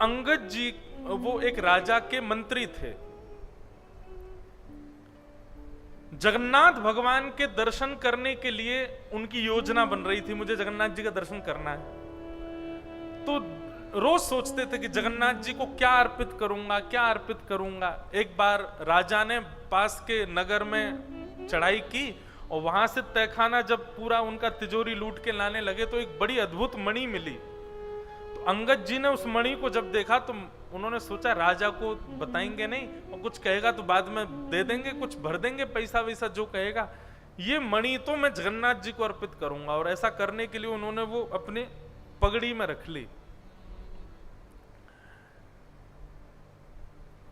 अंगद जी वो एक राजा के मंत्री थे। जगन्नाथ भगवान के दर्शन करने के लिए उनकी योजना बन रही थी, मुझे जगन्नाथ जी का दर्शन करना है। तो रोज सोचते थे कि जगन्नाथ जी को क्या अर्पित करूंगा, क्या अर्पित करूंगा। एक बार राजा ने पास के नगर में चढ़ाई की और वहां से तहखाना जब पूरा उनका तिजोरी लूट के लाने लगे तो एक बड़ी अद्भुत मणि मिली। तो अंगद जी ने उस मणि को जब देखा तो उन्होंने सोचा राजा को बताएंगे नहीं, और कुछ कहेगा तो बाद में दे देंगे, कुछ भर देंगे पैसा वैसा जो कहेगा। ये मणि तो मैं जगन्नाथ जी को अर्पित करूंगा। और ऐसा करने के लिए उन्होंने वो अपने पगड़ी में रख ली।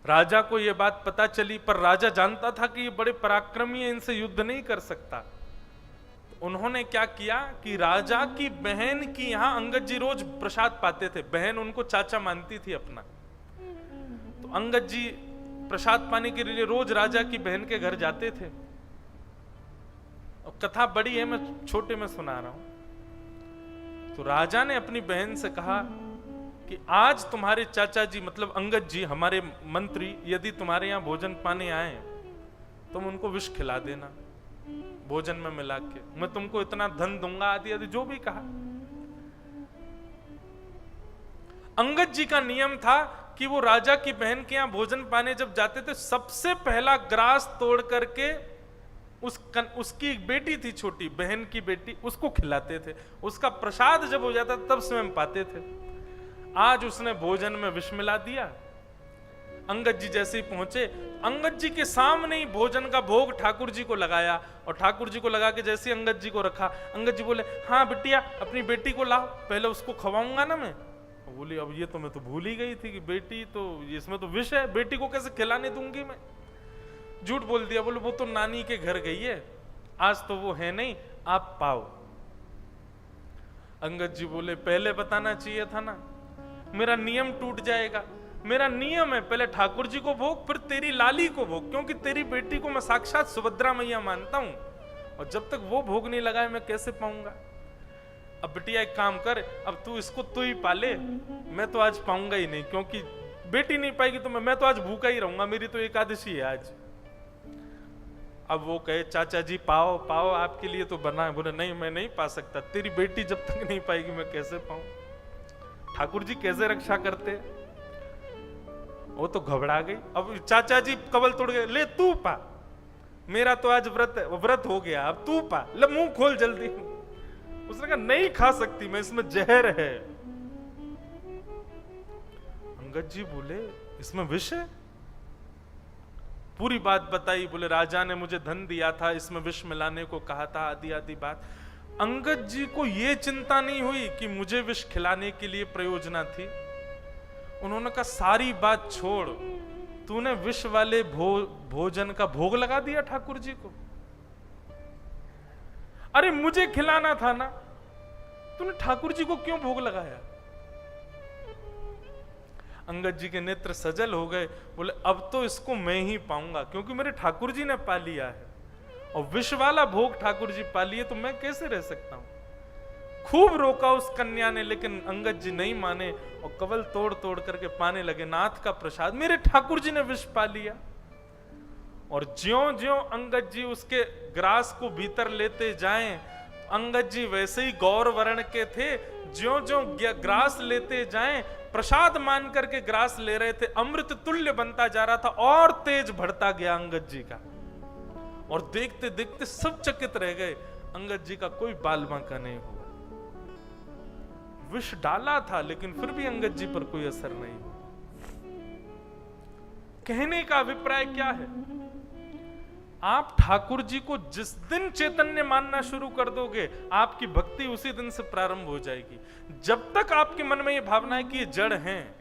राजा को यह बात पता चली, पर राजा जानता था कि ये बड़े पराक्रमी हैं, इनसे युद्ध नहीं कर सकता। उन्होंने क्या किया कि राजा की बहन की यहां अंगद जी रोज प्रसाद पाते थे, बहन उनको चाचा मानती थी अपना। तो अंगद जी प्रसाद पाने के लिए रोज राजा की बहन के घर जाते थे। और कथा बड़ी है, मैं छोटे में सुना रहा हूं। तो राजा ने अपनी बहन से कहा कि आज तुम्हारे चाचा जी मतलब अंगद जी हमारे मंत्री यदि तुम्हारे यहां भोजन पाने आए तुम उनको विष खिला देना भोजन में मिला के, मैं तुमको इतना धन दूंगा, आदि आदि जो भी कहा। अंगद जी का नियम था कि वो राजा की बहन के यहां भोजन पाने जब जाते थे सबसे पहला ग्रास तोड़ करके उसकी एक बेटी थी, छोटी बहन की बेटी, उसको खिलाते थे। उसका प्रसाद जब हो जाता तब स्वयं पाते थे। आज उसने भोजन में विष मिला दिया। अंगद जी जैसे ही पहुंचे, अंगद जी के सामने ही भोजन का भोग ठाकुर जी को लगाया, और ठाकुर जी को लगा के जैसे ही अंगद जी को रखा, अंगद जी बोले हाँ बिटिया अपनी बेटी को लाओ, पहले उसको खवाऊंगा ना मैं। बोली अब ये तो मैं तो भूल ही गई थी कि बेटी तो इसमें तो विष है, बेटी को कैसे खिलाने दूंगी मैं। झूठ बोल दिया, बोले वो तो नानी के घर गई है, आज तो वो है नहीं, आप पाओ। अंगद जी बोले पहले बताना चाहिए था ना, मेरा नियम टूट जाएगा। मेरा नियम है पहले ठाकुर जी को भोग फिर तेरी लाली को भोग, क्योंकि तेरी बेटी को मैं साक्षात सुभद्रा मैया मानता हूं, और जब तक वो भोग नहीं लगाए मैं कैसे पाऊंगा। अब बिटिया एक काम कर, अब तू इसको तू ही पाले, मैं तो आज पाऊंगा ही नहीं, क्योंकि बेटी नहीं पाएगी तो मैं तो आज भूखा ही रहूंगा, मेरी तो एकादशी है आज। अब वो कहे चाचा जी पाओ पाओ, आपके लिए तो बना है। बोले नहीं मैं नहीं पा सकता, तेरी बेटी जब तक नहीं पाएगी मैं कैसे पाऊं। ठाकुर जी कैसे रक्षा करते, वो तो घबरा गई। अब चाचा जी कबल तोड़ गए, ले तू पा, मेरा तो आज व्रत हो गया, अब तू पा, ले मुंह खोल जल्दी। उसने कहा नहीं खा सकती मैं, इसमें जहर है। अंगद जी बोले इसमें विष है। पूरी बात बताई, बोले राजा ने मुझे धन दिया था, इसमें विष मिलाने को कहा था, आदि आदि बात। अंगद जी को यह चिंता नहीं हुई कि मुझे विष खिलाने के लिए प्रयोजना थी। उन्होंने कहा सारी बात छोड़, तूने विष वाले भोजन का भोग लगा दिया ठाकुर जी को। अरे मुझे खिलाना था ना, तूने ठाकुर जी को क्यों भोग लगाया। अंगद जी के नेत्र सजल हो गए, बोले अब तो इसको मैं ही पाऊंगा, क्योंकि मेरे ठाकुर जी ने पा लिया है, और विष वाला भोग ठाकुर जी पा लिए तो मैं कैसे रह सकता हूं। खूब रोका उस कन्या ने, लेकिन अंगद जी नहीं माने और कवल तोड़ तोड़ करके पाने लगे। नाथ का प्रसाद, मेरे ठाकुर जी ने विष पा लिया। और ज्यों ज्यों अंगद जी उसके ग्रास को भीतर लेते जाएं, अंगद जी वैसे ही गौर वर्ण के थे, ज्यों ज्यों ग्रास लेते जाएं, प्रसाद मान करके ग्रास ले रहे थे, अमृत तुल्य बनता जा रहा था, और तेज बढ़ता गया अंगद जी का। और देखते देखते सब चकित रह गए, अंगद जी का कोई बाल बांका नहीं हुआ। विष डाला था लेकिन फिर भी अंगद जी पर कोई असर नहीं हुआ। कहने का अभिप्राय क्या है, आप ठाकुर जी को जिस दिन चैतन्य मानना शुरू कर दोगे, आपकी भक्ति उसी दिन से प्रारंभ हो जाएगी। जब तक आपके मन में यह भावना है कि ये जड़ हैं,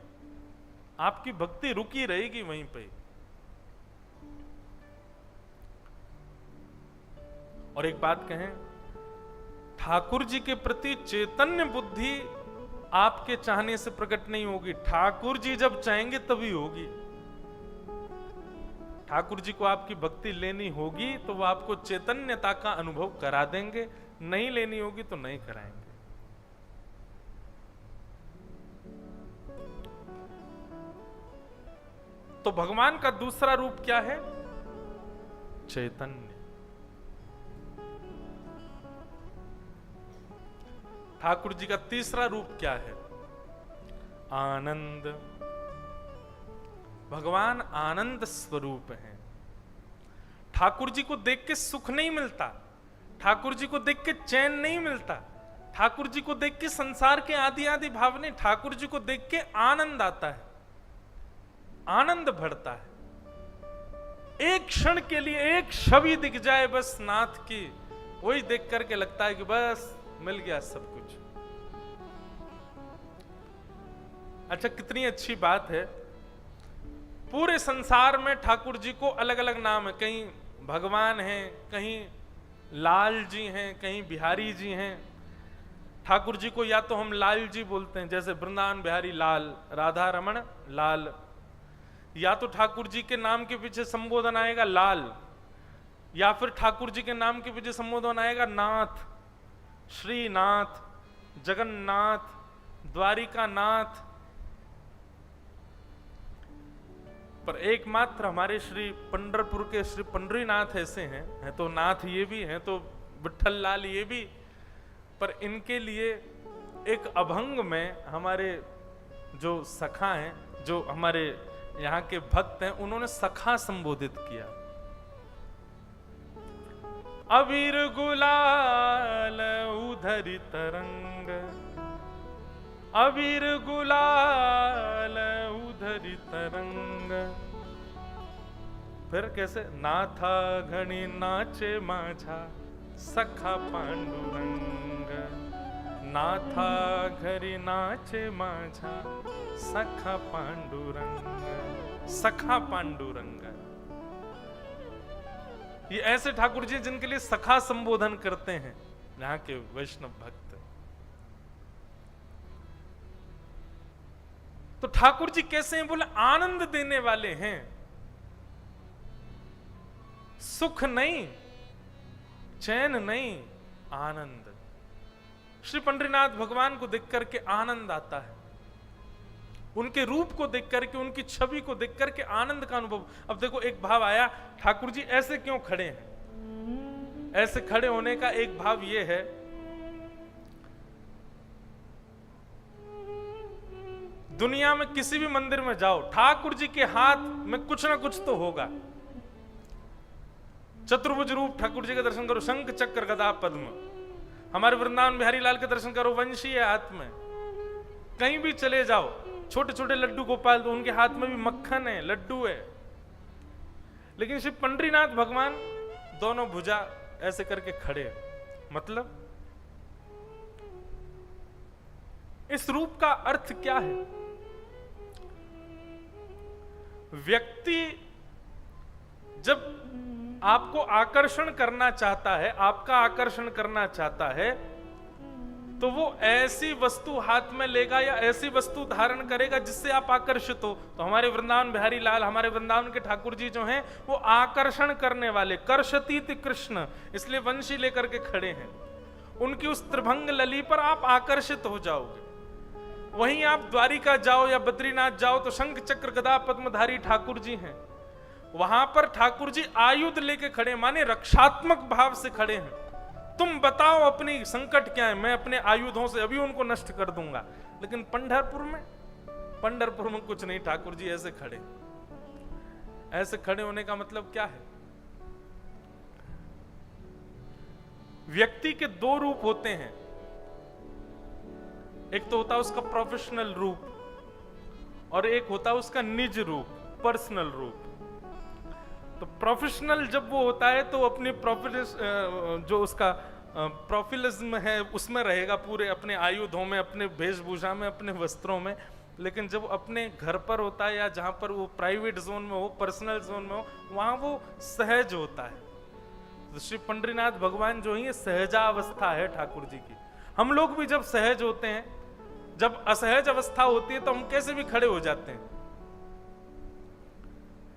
आपकी भक्ति रुकी रहेगी वहीं पे। और एक बात कहें, ठाकुर जी के प्रति चैतन्य बुद्धि आपके चाहने से प्रकट नहीं होगी, ठाकुर जी जब चाहेंगे तभी होगी। ठाकुर जी को आपकी भक्ति लेनी होगी तो वो आपको चैतन्यता का अनुभव करा देंगे, नहीं लेनी होगी तो नहीं कराएंगे। तो भगवान का दूसरा रूप क्या है? चैतन्य। ठाकुर जी का तीसरा रूप क्या है? आनंद। भगवान आनंद स्वरूप है। ठाकुर जी को देख के सुख नहीं मिलता, ठाकुर जी को देख के चैन नहीं मिलता, ठाकुर जी को देख के संसार के आदि आदि भाव नहीं, ठाकुर जी को देख के आनंद आता है, आनंद बढ़ता है। एक क्षण के लिए एक छवि दिख जाए बस नाथ की, वही देख करके लगता है कि बस मिल गया सब कुछ। अच्छा, कितनी अच्छी बात है, पूरे संसार में ठाकुर जी को अलग अलग नाम है, कहीं भगवान हैं, कहीं लाल जी हैं, कहीं बिहारी जी हैं। ठाकुर जी को या तो हम लाल जी बोलते हैं, जैसे वृंदावन बिहारी लाल, राधा रमण लाल, या तो ठाकुर जी के नाम के पीछे संबोधन आएगा लाल, या फिर ठाकुर जी के नाम के पीछे संबोधन आएगा नाथ, श्रीनाथ, जगन्नाथ, द्वारिका नाथ। पर एकमात्र हमारे श्री पंढरपुर के श्री पंडरीनाथ ऐसे हैं तो नाथ ये भी हैं, तो विठल लाल ये भी, पर इनके लिए एक अभंग में हमारे जो सखा हैं, जो हमारे यहाँ के भक्त हैं, उन्होंने सखा संबोधित किया। अबीर गुलाल उधरी तरंग, अबीर गुलाल उधरी तरंग। फिर कैसे? नाथा घणी नाचे माझा सखा पांडुरंग, नाथा घरी नाचे माझा सखा पांडुरंग, सखा पांडुरंग। ये ऐसे ठाकुर जी जिनके लिए सखा संबोधन करते हैं यहाँ के वैष्णव भक्त। तो ठाकुर जी कैसे हैं? बोले आनंद देने वाले हैं, सुख नहीं, चैन नहीं, आनंद। श्री पंडरीनाथ भगवान को देख करके आनंद आता है, उनके रूप को देख करके, उनकी छवि को देख करके आनंद का अनुभव। अब देखो, एक भाव आया, ठाकुर जी ऐसे क्यों खड़े हैं? ऐसे खड़े होने का एक भाव यह है, दुनिया में किसी भी मंदिर में जाओ, ठाकुर जी के हाथ में कुछ ना कुछ तो होगा। चतुर्भुज रूप ठाकुर जी का दर्शन करो, शंख चक्र गदा पद्म। हमारे वृंदावन बिहारी लाल के दर्शन करो, वंशी है हाथ में। कहीं भी चले जाओ, छोटे छोटे लड्डू गोपाल, तो उनके हाथ में भी मक्खन है, लड्डू है। लेकिन श्री पंडरीनाथ भगवान दोनों भुजा ऐसे करके खड़े हैं। मतलब इस रूप का अर्थ क्या है? व्यक्ति जब आपको आकर्षण करना चाहता है, आपका आकर्षण करना चाहता है, तो वो ऐसी वस्तु हाथ में लेगा या ऐसी वस्तु धारण करेगा जिससे आप आकर्षित हो। तो हमारे वृंदावन बिहारी लाल, हमारे वृंदावन के ठाकुर जी जो हैं, वो आकर्षण करने वाले, कर्षतीत कृष्ण, इसलिए वंशी लेकर के खड़े हैं। उनकी उस त्रिभंग लली पर आप आकर्षित हो जाओगे। वहीं आप द्वारिका जाओ या बद्रीनाथ जाओ तो शंख चक्र गदा पद्मधारी ठाकुर जी हैं। वहां पर ठाकुर जी आयुध लेके खड़े, माने रक्षात्मक भाव से खड़े हैं। तुम बताओ अपनी संकट क्या है, मैं अपने आयुधों से अभी उनको नष्ट कर दूंगा। लेकिन पंढरपुर में कुछ नहीं, ठाकुर जी ऐसे खड़े। ऐसे खड़े होने का मतलब क्या है? व्यक्ति के दो रूप होते हैं, एक तो होता है उसका प्रोफेशनल रूप और एक होता है उसका निज रूप, पर्सनल रूप। तो प्रोफेशनल जब वो होता है तो अपने जो उसका प्रोफिलिज्म है उसमें रहेगा, पूरे अपने आयुधों में, अपने वेशभूषा में, अपने वस्त्रों में। लेकिन जब अपने घर पर होता है या जहां पर वो प्राइवेट जोन में हो, पर्सनल जोन में हो, वहां वो सहज होता है। तो श्री पंडरीनाथ भगवान जो है सहजावस्था है ठाकुर जी की। हम लोग भी जब सहज होते हैं, जब असहज अवस्था होती है तो हम कैसे भी खड़े हो जाते हैं।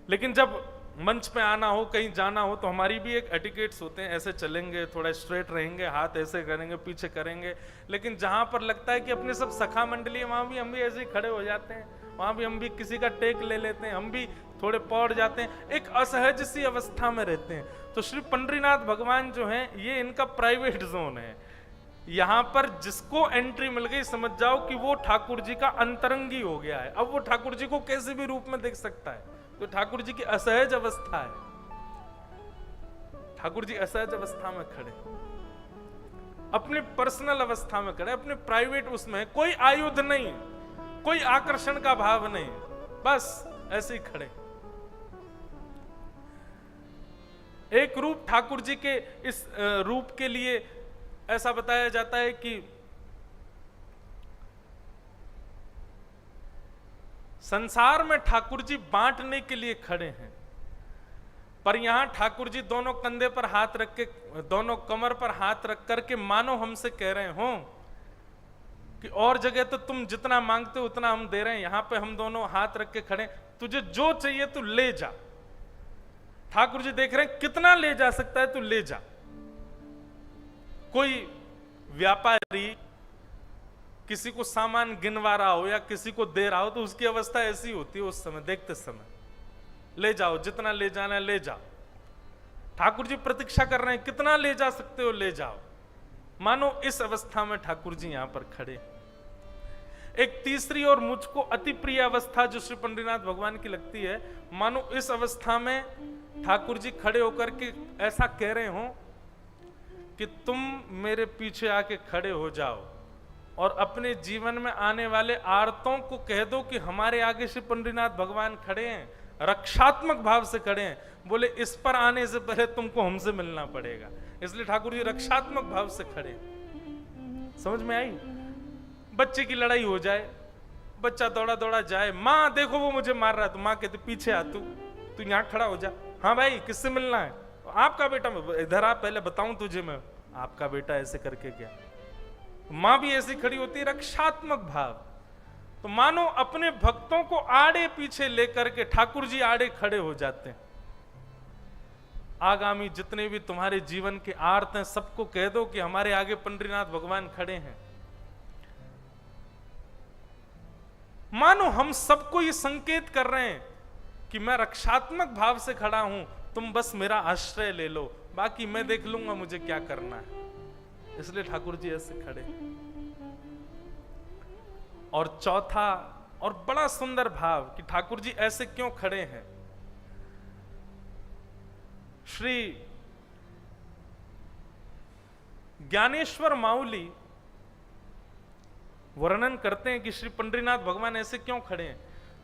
लेकिन जब मंच पे आना हो, कहीं जाना हो, तो हमारी भी एक एटिकेट्स होते हैं, ऐसे चलेंगे, थोड़ा स्ट्रेट रहेंगे, हाथ ऐसे करेंगे, पीछे करेंगे। लेकिन जहां पर लगता है कि अपने सब सखा मंडली है, वहां भी हम भी ऐसे ही खड़े हो जाते हैं। वहां भी हम भी किसी का टेक ले लेते हैं, हम भी थोड़े पौड़ जाते हैं, एक असहज सी अवस्था में रहते हैं। तो श्री पंडरीनाथ भगवान जो हैं, ये इनका प्राइवेट जोन है। यहां पर जिसको एंट्री मिल गई समझ जाओ कि वो ठाकुर जी का अंतरंगी हो गया है। अब वो ठाकुर जी को कैसे भी रूप में देख सकता है। तो ठाकुर जी की असहज अवस्था है, ठाकुर जी असहज अवस्था में खड़े, अपने पर्सनल अवस्था में खड़े, अपने प्राइवेट उसमें, कोई आयुध नहीं, कोई आकर्षण का भाव नहीं, बस ऐसे ही खड़े। एक रूप ठाकुर जी के इस रूप के लिए ऐसा बताया जाता है कि संसार में ठाकुर जी बांटने के लिए खड़े हैं, पर यहां ठाकुर जी दोनों कंधे पर हाथ रख के, दोनों कमर पर हाथ रख करके मानो हमसे कह रहे हो कि और जगह तो तुम जितना मांगते हो उतना हम दे रहे हैं, यहां पे हम दोनों हाथ रख के खड़े, तुझे जो चाहिए तू ले जा। ठाकुर जी देख रहे हैं कितना ले जा सकता है, तू ले जा। कोई व्यापारी किसी को सामान गिनवा रहा हो या किसी को दे रहा हो तो उसकी अवस्था ऐसी होती है उस समय, देखते समय, ले जाओ जितना ले जाना है ले जाओ। ठाकुर जी प्रतीक्षा कर रहे हैं, कितना ले जा सकते हो ले जाओ। मानो इस अवस्था में ठाकुर जी यहां पर खड़े। एक तीसरी और मुझको अति प्रिय अवस्था जो श्री पंडरीनाथ भगवान की लगती है, मानो इस अवस्था में ठाकुर जी खड़े होकर के ऐसा कह रहे हो कि तुम मेरे पीछे आके खड़े हो जाओ और अपने जीवन में आने वाले आर्तों को कह दो कि हमारे आगे श्री पंडरीनाथ भगवान खड़े हैं, रक्षात्मक भाव से खड़े हैं। बोले इस पर आने से पहले तुमको हमसे मिलना पड़ेगा, इसलिए ठाकुर जी रक्षात्मक भाव से खड़े। समझ में आई? बच्चे की लड़ाई हो जाए, बच्चा दौड़ा दौड़ा जाए, माँ देखो वो मुझे मार रहा है, तो माँ कहती पीछे आ, तू यहां खड़ा हो जा। हाँ भाई किससे मिलना है? आपका बेटा, इधर आ पहले बताऊं तुझे मैं, आपका बेटा ऐसे करके क्या। मां भी ऐसी खड़ी होती है, रक्षात्मक भाव। तो मानो अपने भक्तों को आड़े पीछे लेकर के ठाकुर जी आड़े खड़े हो जाते हैं। आगामी जितने भी तुम्हारे जीवन के आर्त हैं सबको कह दो कि हमारे आगे पंडरीनाथ भगवान खड़े हैं। मानो हम सबको ये संकेत कर रहे हैं कि मैं रक्षात्मक भाव से खड़ा हूं, तुम बस मेरा आश्रय ले लो, बाकी मैं देख लूंगा मुझे क्या करना है। इसलिए ठाकुर जी ऐसे खड़े। और चौथा और बड़ा सुंदर भाव कि ठाकुर जी ऐसे क्यों खड़े हैं। श्री ज्ञानेश्वर माउली वर्णन करते हैं कि श्री पंडरीनाथ भगवान ऐसे क्यों खड़े हैं।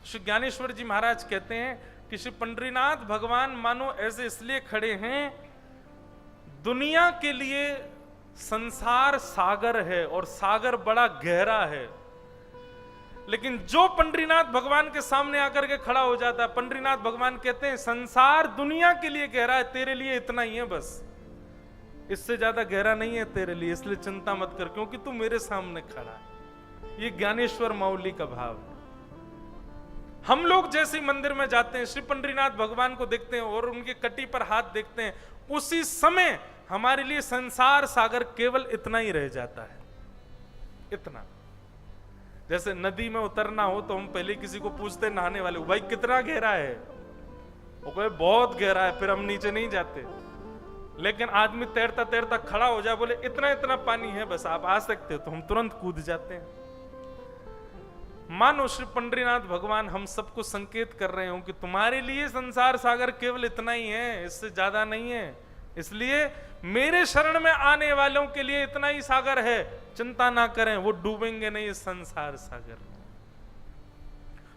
श्री ज्ञानेश्वर जी महाराज कहते हैं कि श्री पंडरीनाथ भगवान मानो ऐसे इसलिए खड़े हैं, दुनिया के लिए संसार सागर है और सागर बड़ा गहरा है, लेकिन जो पंडरीनाथ भगवान के सामने आकर के खड़ा हो जाता है, पंडरीनाथ भगवान कहते हैं संसार दुनिया के लिए गहरा है, तेरे लिए इतना ही है, बस इससे ज्यादा गहरा नहीं है तेरे लिए, इसलिए चिंता मत कर क्योंकि तू मेरे सामने खड़ा है। ये ज्ञानेश्वर माउली का भाव है। हम लोग जैसे मंदिर में जाते हैं, श्री पंडरीनाथ भगवान को देखते हैं और उनके कटी पर हाथ देखते हैं, उसी समय हमारे लिए संसार सागर केवल इतना ही रह जाता है, इतना। जैसे नदी में उतरना हो तो हम पहले किसी को पूछते नहाने वाले, भाई कितना गहरा है, वो कहे बहुत गहरा है, फिर हम नीचे नहीं जाते। लेकिन आदमी तैरता तैरता खड़ा हो जाए, बोले इतना इतना पानी है बस आप आ सकते हो, तो हम तुरंत कूद जाते हैं। मानो श्री पंडरीनाथ भगवान हम सबको संकेत कर रहे हो कि तुम्हारे लिए संसार सागर केवल इतना ही है, इससे ज्यादा नहीं है, इसलिए मेरे शरण में आने वालों के लिए इतना ही सागर है, चिंता ना करें, वो डूबेंगे नहीं इस संसार सागर में।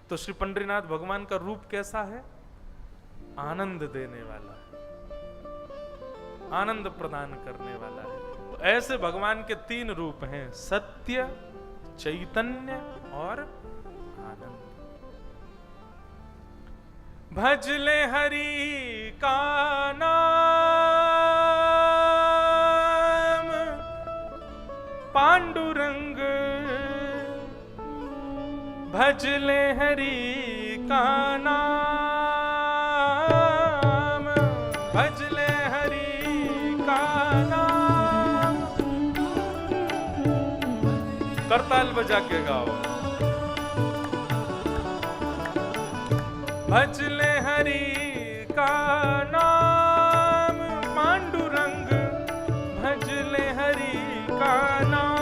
तो श्री पंडरीनाथ भगवान का रूप कैसा है? आनंद देने वाला है, आनंद प्रदान करने वाला है। तो ऐसे भगवान के तीन रूप हैं, सत्य, चैतन्य और आनंद। भज ले हरि का नाम, पांडुरंग भज ले हरि का नाम, भज ले हरि का नाम। करताल बजा के गाओ। भज ले हरि का नाम, पांडुरंग भज ले हरि का नाम।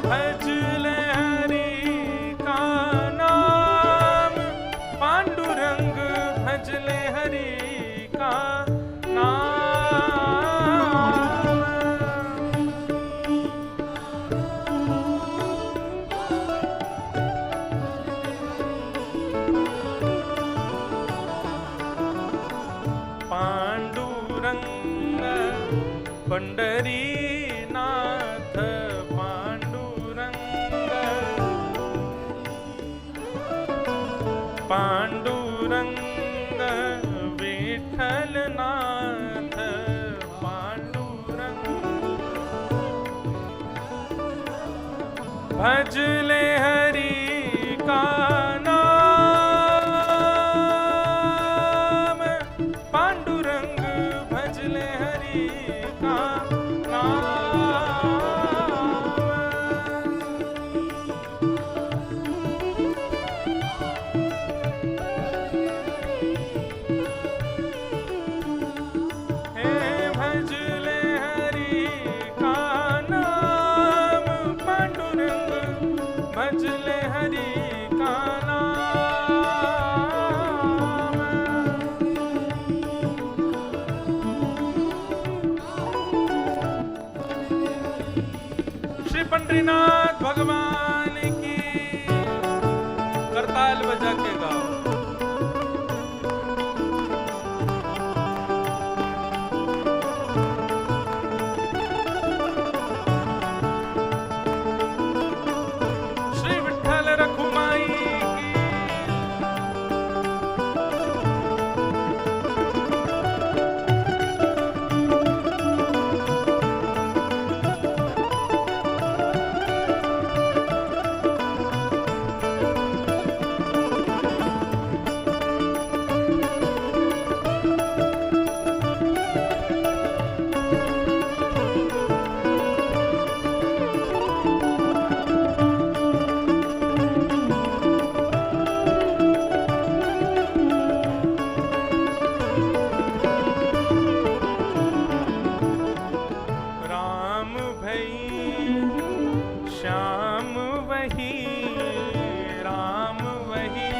भज ले हरि का नाम, पांडुरंग भज ले हरि का नाम। पांडुरंग पंढरीनाथ, पांडुरंग विठलनाथ, पांडुरंग भज ले हरि का नाम, पांडुरंग भज ले हरि का नाम। भज ले हरि का नाम। श्री पंढरीनाथ भगवान की करताल बजा के गाओ। श्याम वही, राम वही,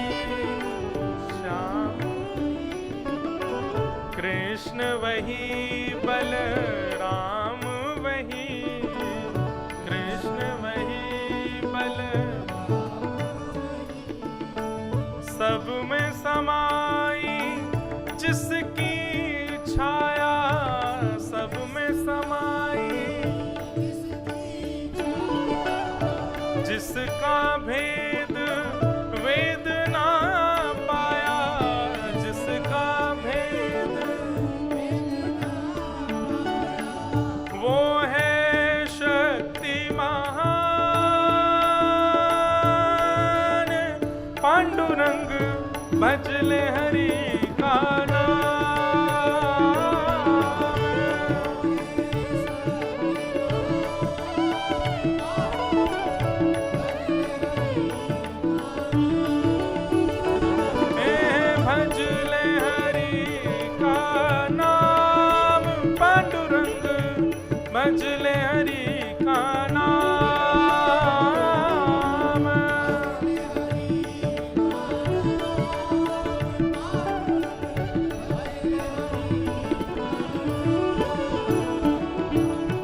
श्याम कृष्ण वही, बलराम वही, कृष्ण वही बल, सब में समाई जिसकी छाया, सब में समाई जिसका भेद वेद ना पाया, जिसका भेद वो है शक्ति महान, पांडुरंग भज ले हरि का नाम। भज ले हरि का नाम।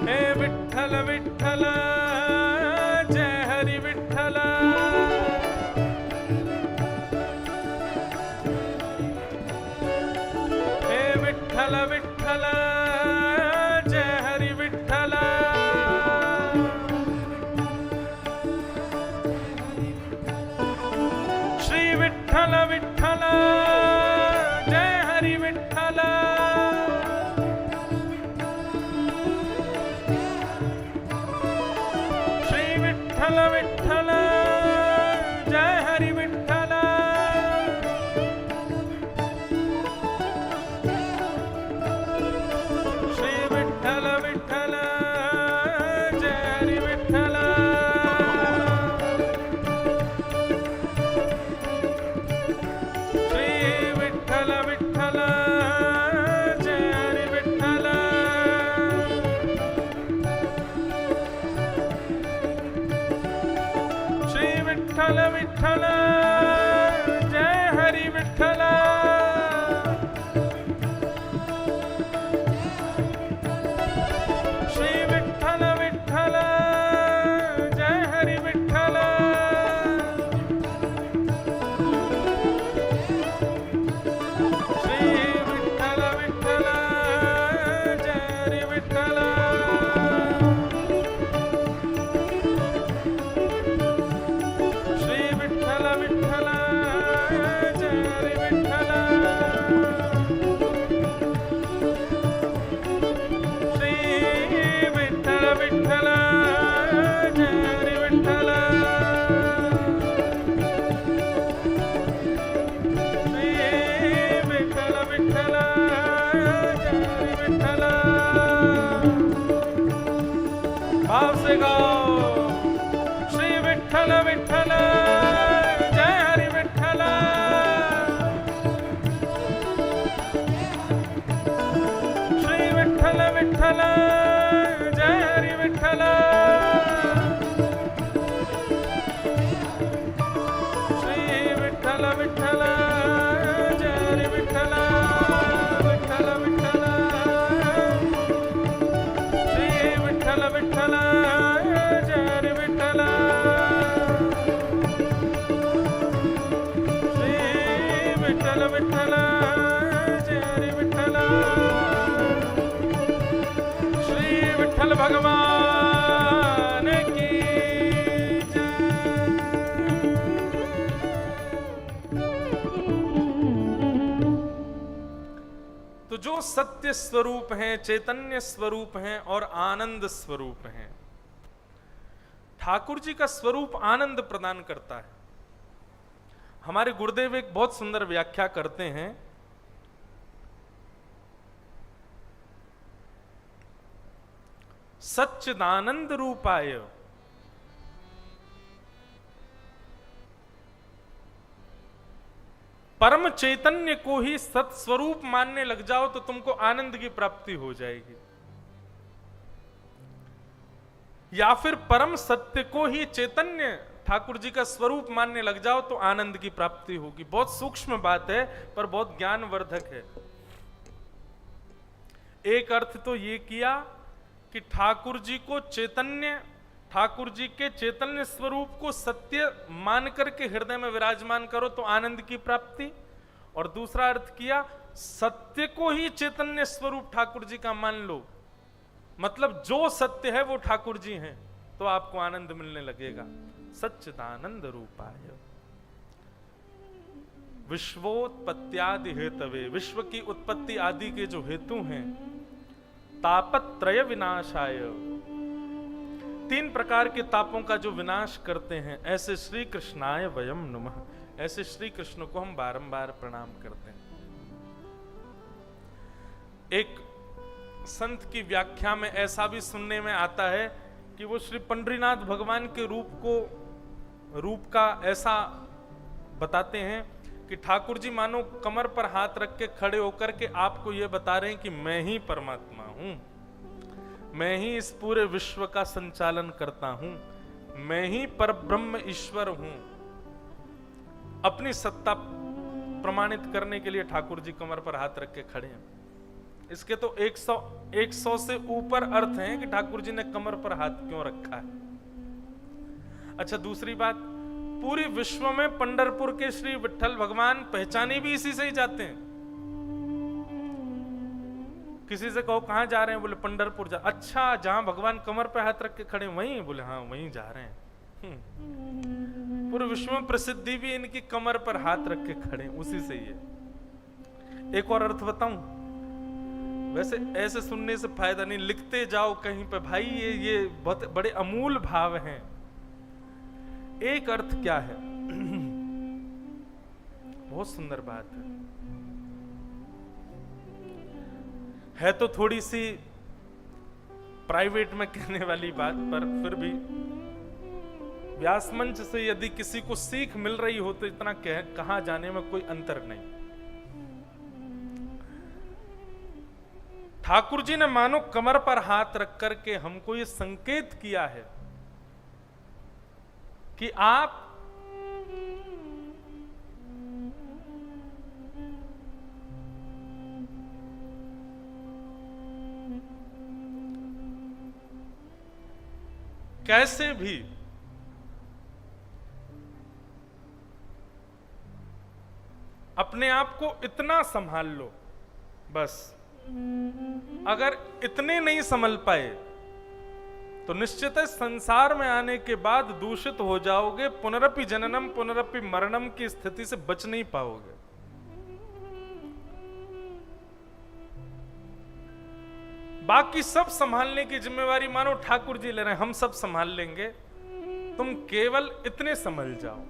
हे विठ्ठल विठ्ठल जय हरि विठ्ठल, हे विठ्ठल विठ्ठल जय हरि विठ्ठल, श्री विठ्ठल विठ्ठल जय हरि विठ्ठल, श्री विठ्ठल विठ्ठल जय हरि विठ्ठल, विठ्ठल जय हरि विठ्ठल श्री विठ्ठल विठ्ठल जय हरि विठ्ठल विठ्ठल विठ्ठल श्री विठ्ठल विठ्ठल जय हरि विठ्ठल श्री विठ्ठल विठ्ठल जय हरि विठ्ठल श्री विठ्ठल भगवान की जय। तो जो सत्य स्वरूप हैं, चैतन्य स्वरूप हैं और आनंद स्वरूप हैं, ठाकुर जी का स्वरूप आनंद प्रदान करता है। हमारे गुरुदेव एक बहुत सुंदर व्याख्या करते हैं। सच्चिदानंद रूपाय परम चैतन्य को ही सत्स्वरूप मानने लग जाओ तो तुमको आनंद की प्राप्ति हो जाएगी, या फिर परम सत्य को ही चैतन्य ठाकुर जी का स्वरूप मानने लग जाओ तो आनंद की प्राप्ति होगी। बहुत सूक्ष्म बात है पर बहुत ज्ञानवर्धक है। एक अर्थ तो ये किया कि ठाकुर जी को चैतन्य, ठाकुर जी के चैतन्य स्वरूप को सत्य मान करके हृदय में विराजमान करो तो आनंद की प्राप्ति। और दूसरा अर्थ किया सत्य को ही चैतन्य स्वरूप ठाकुर जी का मान लो, मतलब जो सत्य है वो ठाकुर जी हैं, तो आपको आनंद मिलने लगेगा। सच्चिदानंद रूपाय विश्वोत्पत्त्यादि हेतवे, विश्व की उत्पत्ति आदि के जो हेतु हैं, तापत्रय विनाशाय, तीन प्रकार के तापों का जो विनाश करते हैं, ऐसे श्री कृष्णाय वयम नमः, ऐसे श्री कृष्ण को हम बारंबार प्रणाम करते हैं। एक संत की व्याख्या में ऐसा भी सुनने में आता है कि वो श्री पंडरीनाथ भगवान के रूप का ऐसा बताते हैं कि ठाकुर जी मानो कमर पर हाथ रख के खड़े होकर के आपको ये बता रहे हैं कि मैं ही परमात्मा हूं, मैं ही इस पूरे विश्व का संचालन करता हूं, मैं ही परब्रह्म ईश्वर हूं। अपनी सत्ता प्रमाणित करने के लिए ठाकुर जी कमर पर हाथ रख के खड़े हैं। इसके तो 100 से ऊपर अर्थ हैं कि ठाकुर जी ने कमर पर हाथ क्यों रखा है। अच्छा, दूसरी बात, पूरी विश्व में पंढरपुर के श्री विठ्ठल भगवान पहचाने भी इसी से ही जाते हैं। किसी से कहो कहां जा रहे हैं, बोले पंढरपुर जा। अच्छा, जहां भगवान कमर पे हाथ रख के खड़े वहीं, बोले हाँ वहीं जा रहे हैं। पूरे विश्व में प्रसिद्धि भी इनकी कमर पर हाथ रख के खड़े, उसी से ही है। एक और अर्थ बताऊं, वैसे ऐसे सुनने से फायदा नहीं, लिखते जाओ कहीं पे भाई, ये बहुत बड़े अमूल भाव हैं। एक अर्थ क्या है, बहुत सुंदर बात है तो थोड़ी सी प्राइवेट में कहने वाली बात, पर फिर भी व्यास मंच से यदि किसी को सीख मिल रही हो तो इतना कहा जाने में कोई अंतर नहीं। ठाकुर जी ने मानो कमर पर हाथ रख करके हमको ये संकेत किया है कि आप कैसे भी अपने आप को इतना संभाल लो, बस। अगर इतने नहीं संभल पाए तो निश्चित है संसार में आने के बाद दूषित हो जाओगे, पुनरपि जननम पुनरपि मरणम की स्थिति से बच नहीं पाओगे। बाकी सब संभालने की जिम्मेवारी मानो ठाकुर जी ले रहे हैं, हम सब संभाल लेंगे, तुम केवल इतने संभल जाओ,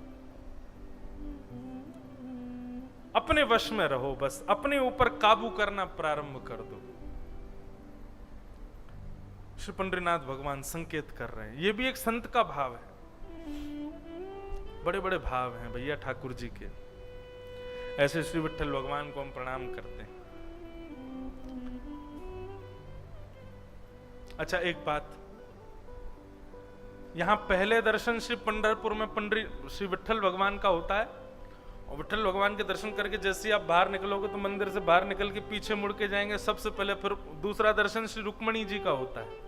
अपने वश में रहो, बस अपने ऊपर काबू करना प्रारंभ कर दो। श्री पंडरीनाथ भगवान संकेत कर रहे हैं। ये भी एक संत का भाव है, बड़े बड़े भाव हैं भैया ठाकुर जी के। ऐसे श्री विठ्ठल भगवान को हम प्रणाम करते हैं। अच्छा एक बात, यहां पहले दर्शन श्री पंढरपुर में श्री विट्ठल भगवान का होता है, और विट्ठल भगवान के दर्शन करके जैसे आप बाहर निकलोगे तो मंदिर से बाहर निकल के पीछे मुड़ के जाएंगे, सबसे पहले फिर दूसरा दर्शन श्री रुक्मणी जी का होता है।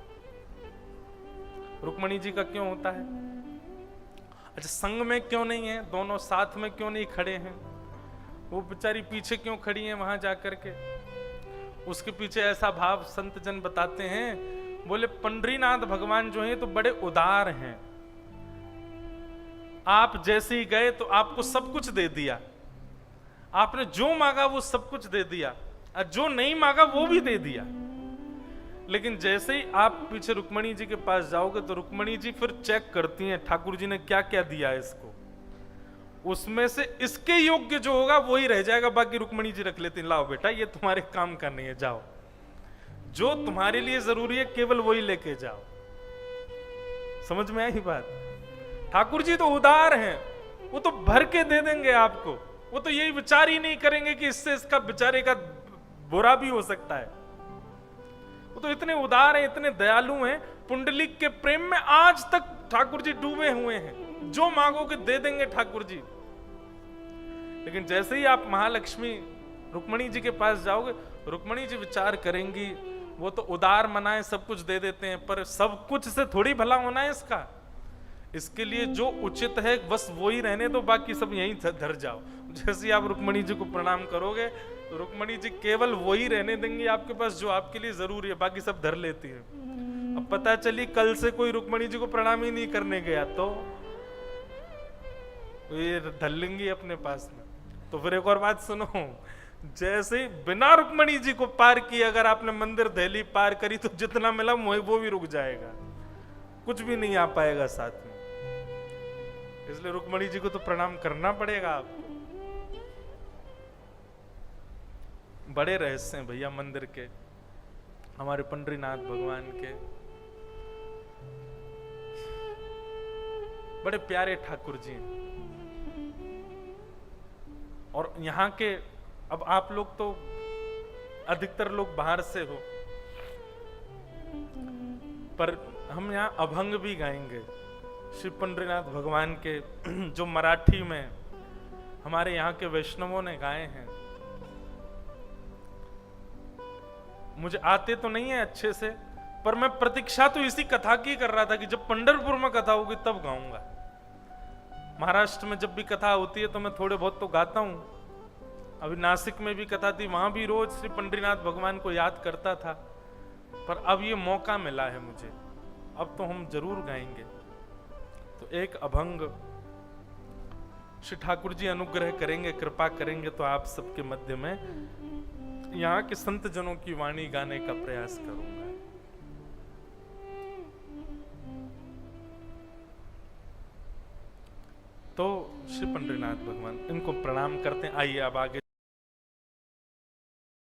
रुक्मणी जी का क्यों होता है? अच्छा, संग में क्यों नहीं है, दोनों साथ में क्यों नहीं खड़े हैं, वो बेचारी पीछे क्यों खड़ी हैं वहां जाकर के? उसके पीछे ऐसा भाव संत जन बताते हैं, बोले पंडरीनाथ भगवान जो हैं तो बड़े उदार हैं। आप जैसे ही गए तो आपको सब कुछ दे दिया, आपने जो मांगा वो सब कुछ दे दिया, और जो नहीं मांगा वो भी दे दिया। लेकिन जैसे ही आप पीछे रुक्मणी जी के पास जाओगे तो रुक्मणी जी फिर चेक करती हैं ठाकुर जी ने क्या क्या दिया है इसको, उसमें से इसके योग्य जो होगा वही रह जाएगा, बाकी रुक्मणी जी रख लेती, लाओ बेटा ये तुम्हारे काम का नहीं है, जाओ जो तुम्हारे लिए जरूरी है केवल वही लेके जाओ। समझ में आई बात? ठाकुर जी तो उदार हैं, वो तो भर के दे देंगे आपको, वो तो यही विचार ही नहीं करेंगे कि इससे इसका बेचारे का बुरा भी हो सकता है। वो तो इतने उदार हैं, इतने दयालु हैं, पुंडलिक के प्रेम में आज तक ठाकुर जी डूबे हुए हैं, जो मांगोगे दे देंगे ठाकुर जी। लेकिन जैसे ही आप महालक्ष्मी रुक्मणी जी के पास जाओगे, रुक्मणी जी विचार करेंगी, वो तो उदार मनाए सब कुछ दे देते हैं, पर सब कुछ से थोड़ी भला होना है इसका, इसके लिए जो उचित है बस वो ही रहने दो, बाकी सब यहीं धर जाओ। जैसे ही आप रुक्मणी जी को प्रणाम करोगे तो रुक्मणी जी केवल वही रहने देंगी आपके पास जो आपके लिए जरूरी है, बाकी सब धर लेती है। अब पता चली कल से कोई रुक्मणी जी को प्रणाम ही नहीं करने गया तो ये धर लेंगी अपने पास में। तो फिर एक और बात सुनो, जैसे बिना रुक्मणी जी को पार किए अगर आपने मंदिर दहली पार करी तो जितना मिला वो भी रुक जाएगा, कुछ भी नहीं आ पाएगा साथ में। इसलिए रुक्मणी जी को तो प्रणाम करना पड़ेगा आपको। बड़े रहस्य हैं भैया मंदिर के, हमारे पंडरीनाथ भगवान के, बड़े प्यारे ठाकुर जी हैं। और यहाँ के, अब आप लोग तो अधिकतर लोग बाहर से हो, पर हम यहाँ अभंग भी गाएंगे श्री पंडरीनाथ भगवान के, जो मराठी में हमारे यहाँ के वैष्णवों ने गाए हैं। मुझे आते तो नहीं है अच्छे से, पर मैं प्रतीक्षा तो इसी कथा की कर रहा था कि जब पंढरपुर में कथा होगी तब गाऊंगा। महाराष्ट्र में जब भी कथा होती है तो मैं थोड़े बहुत तो गाता हूं। अभी नासिक में भी कथा थी, वहां भी रोज श्री पंडरीनाथ भगवान को याद करता था, पर अब ये मौका मिला है मुझे, अब तो हम जरूर गाएंगे। तो एक अभंग श्री ठाकुर जी अनुग्रह करेंगे, कृपा करेंगे तो आप सबके मध्य में यहाँ के संत जनों की वाणी गाने का प्रयास करूंगा। तो श्री पंडरीनाथ भगवान, इनको प्रणाम करते हैं। आइए अब आगे